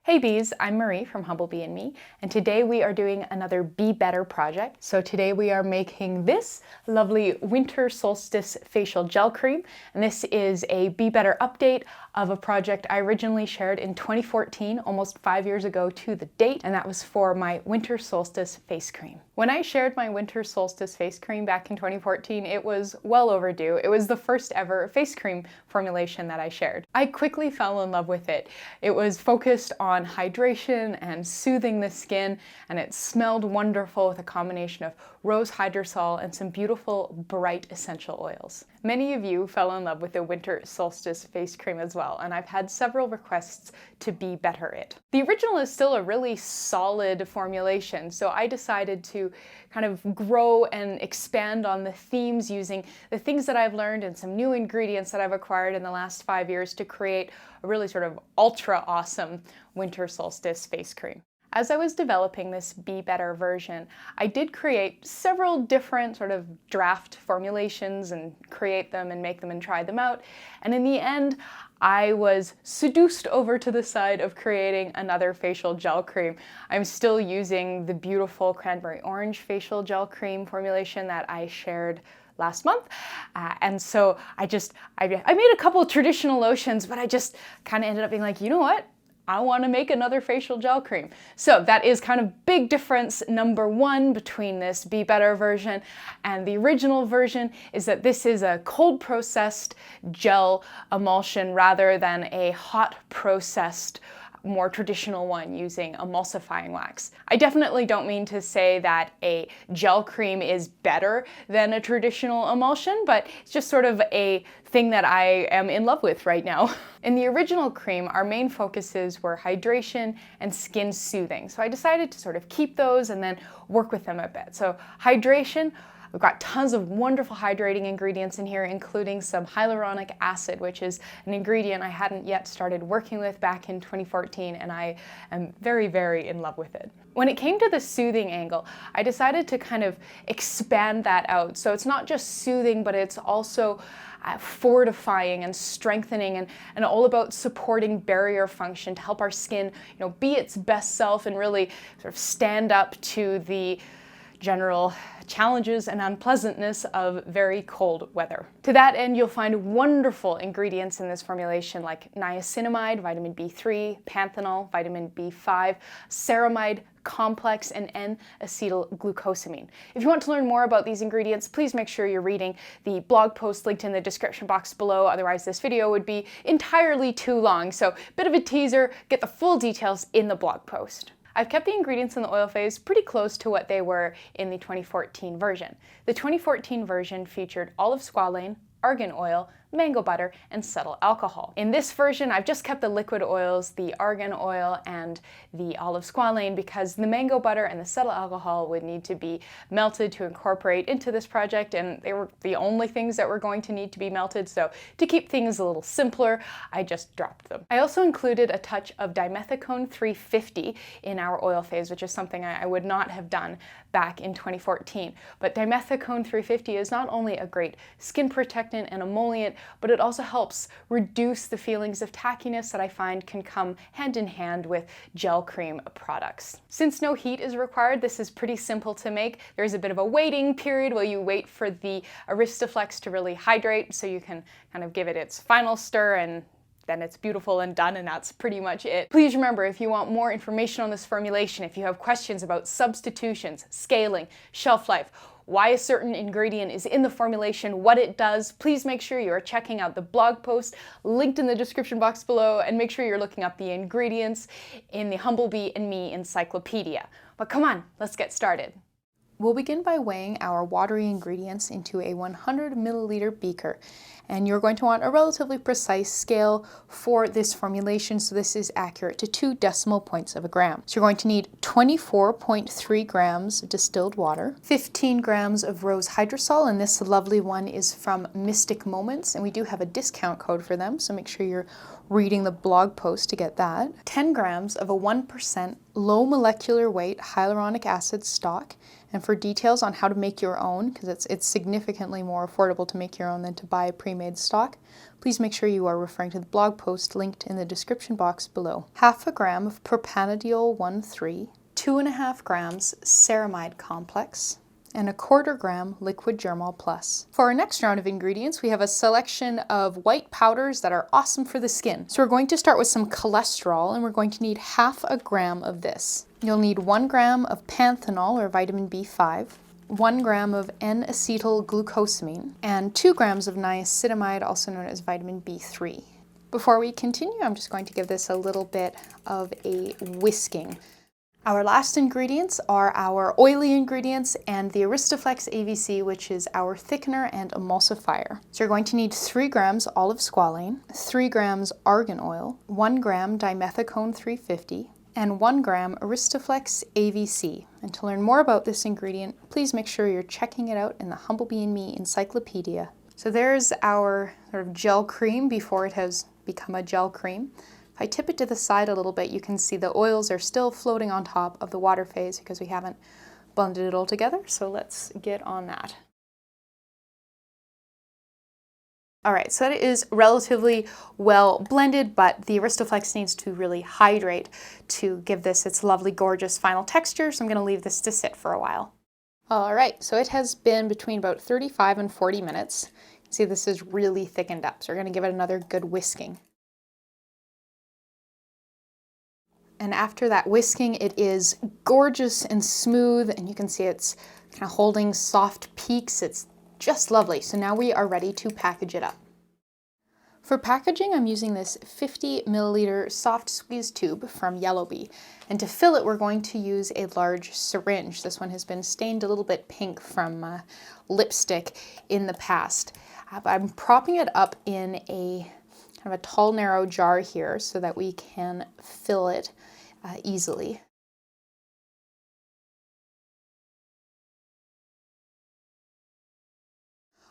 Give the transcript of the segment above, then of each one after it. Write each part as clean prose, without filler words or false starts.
Hey bees, I'm Marie from Humblebee and Me, and today we are doing another Be Better project. So today we are making this lovely winter solstice facial gel cream, and this is a Be Better update of a project I originally shared in 2014, almost 5 years ago to the date, and that was for my winter solstice face cream. When I shared my winter solstice face cream back in 2014, it was well overdue. It was the first ever face cream formulation that I shared. I quickly fell in love with it. It was focused on hydration and soothing the skin, and it smelled wonderful with a combination of rose hydrosol and some beautiful bright essential oils. Many of you fell in love with the winter solstice face cream as well, and I've had several requests to be better it. The original is still a really solid formulation, so I decided to kind of grow and expand on the themes using the things that I've learned and some new ingredients that I've acquired in the last 5 years to create a really sort of ultra awesome winter solstice face cream. As I was developing this Be Better version, I did create several different sort of draft formulations and create them and make them and try them out. And in the end, I was seduced over to the side of creating another facial gel cream. I'm still using the beautiful cranberry orange facial gel cream formulation that I shared last month. And so I made a couple of traditional lotions, but I just kind of ended up being like, you know what? I want to make another facial gel cream. So that is kind of big difference number one between this Be Better version and the original version is that this is a cold processed gel emulsion rather than a hot processed more traditional one using emulsifying wax. I definitely don't mean to say that a gel cream is better than a traditional emulsion, but it's just sort of a thing that I am in love with right now. In the original cream, our main focuses were hydration and skin soothing. So I decided to sort of keep those and then work with them a bit. So hydration, we've got tons of wonderful hydrating ingredients in here, including some hyaluronic acid, which is an ingredient I hadn't yet started working with back in 2014, and I am very, very in love with it. When it came to the soothing angle, I decided to kind of expand that out. So it's not just soothing, but it's also fortifying and strengthening and all about supporting barrier function to help our skin, be its best self and really sort of stand up to the general challenges and unpleasantness of very cold weather. To that end, you'll find wonderful ingredients in this formulation like niacinamide, vitamin B3, panthenol, vitamin B5, ceramide complex, and N-Acetyl Glucosamine. If you want to learn more about these ingredients, please make sure you're reading the blog post linked in the description box below, otherwise this video would be entirely too long. So, bit of a teaser, get the full details in the blog post. I've kept the ingredients in the oil phase pretty close to what they were in the 2014 version. The 2014 version featured olive squalane, argan oil, mango butter, and cetyl alcohol. In this version, I've just kept the liquid oils, the argan oil, and the olive squalane because the mango butter and the cetyl alcohol would need to be melted to incorporate into this project, and they were the only things that were going to need to be melted, so to keep things a little simpler, I just dropped them. I also included a touch of dimethicone 350 in our oil phase, which is something I would not have done back in 2014. But dimethicone 350 is not only a great skin protectant and emollient, but it also helps reduce the feelings of tackiness that I find can come hand in hand with gel cream products. Since no heat is required, this is pretty simple to make. There's a bit of a waiting period while you wait for the Aristoflex to really hydrate, so you can kind of give it its final stir and then it's beautiful and done, and that's pretty much it. Please remember, if you want more information on this formulation, if you have questions about substitutions, scaling, shelf life, why a certain ingredient is in the formulation, what it does, please make sure you are checking out the blog post linked in the description box below, and make sure you're looking up the ingredients in the Humblebee and Me encyclopedia. But come on, let's get started. We'll begin by weighing our watery ingredients into a 100 milliliter beaker, and you're going to want a relatively precise scale for this formulation, so this is accurate to 2 decimal points of a gram. So you're going to need 24.3 grams of distilled water, 15 grams of rose hydrosol, and this lovely one is from Mystic Moments, and we do have a discount code for them, so make sure you're reading the blog post to get that. 10 grams of a 1% low molecular weight hyaluronic acid stock, And for details on how to make your own, because it's significantly more affordable to make your own than to buy pre-made stock, please make sure you are referring to the blog post linked in the description box below. 1/2 gram of Propanediol 1,3, 2.5 grams ceramide complex, and 1/4 gram liquid germall plus. For our next round of ingredients, we have a selection of white powders that are awesome for the skin. So we're going to start with some cholesterol, and we're going to need 1/2 gram of this. You'll need 1 gram of panthenol or vitamin B5, 1 gram of N-Acetyl Glucosamine, and 2 grams of niacinamide, also known as vitamin B3. Before we continue, I'm just going to give this a little bit of a whisking. Our last ingredients are our oily ingredients and the Aristoflex AVC, which is our thickener and emulsifier. So you're going to need 3 grams olive squalane, 3 grams argan oil, 1 gram dimethicone 350, and 1 gram Aristoflex AVC. And to learn more about this ingredient, please make sure you're checking it out in the Humblebee and Me encyclopedia. So there's our sort of gel cream before it has become a gel cream. If I tip it to the side a little bit, you can see the oils are still floating on top of the water phase because we haven't blended it all together. So let's get on that. All right, so that is relatively well blended, but the Aristoflex needs to really hydrate to give this its lovely, gorgeous final texture. So I'm gonna leave this to sit for a while. All right, so it has been between about 35 and 40 minutes. You can see this is really thickened up. So we're gonna give it another good whisking. And after that whisking, it is gorgeous and smooth, and you can see it's kind of holding soft peaks. It's just lovely. So now we are ready to package it up. For packaging, I'm using this 50 milliliter soft squeeze tube from Humblebee. And to fill it, we're going to use a large syringe. This one has been stained a little bit pink from lipstick in the past. I'm propping it up in a kind of a tall, narrow jar here so that we can fill it easily.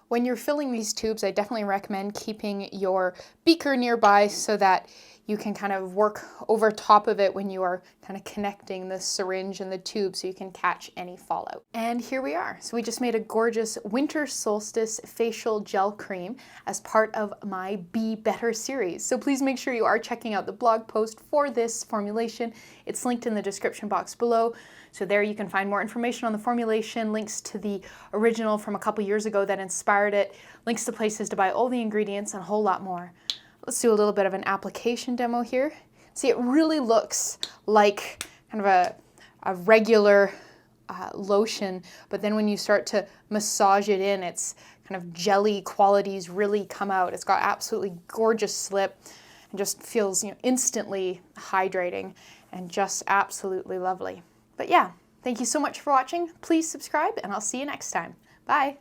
When you're filling these tubes, I definitely recommend keeping your beaker nearby so that you can kind of work over top of it when you are kind of connecting the syringe and the tube so you can catch any fallout. And here we are. So we just made a gorgeous winter solstice facial gel cream as part of my Be Better series. So please make sure you are checking out the blog post for this formulation. It's linked in the description box below. So there you can find more information on the formulation, links to the original from a couple years ago that inspired it, links to places to buy all the ingredients, and a whole lot more. Let's do a little bit of an application demo here. See, it really looks like kind of a regular lotion, but then when you start to massage it in, its kind of jelly qualities really come out. It's got absolutely gorgeous slip and just feels, instantly hydrating and just absolutely lovely. But yeah, thank you so much for watching. Please subscribe, and I'll see you next time. Bye.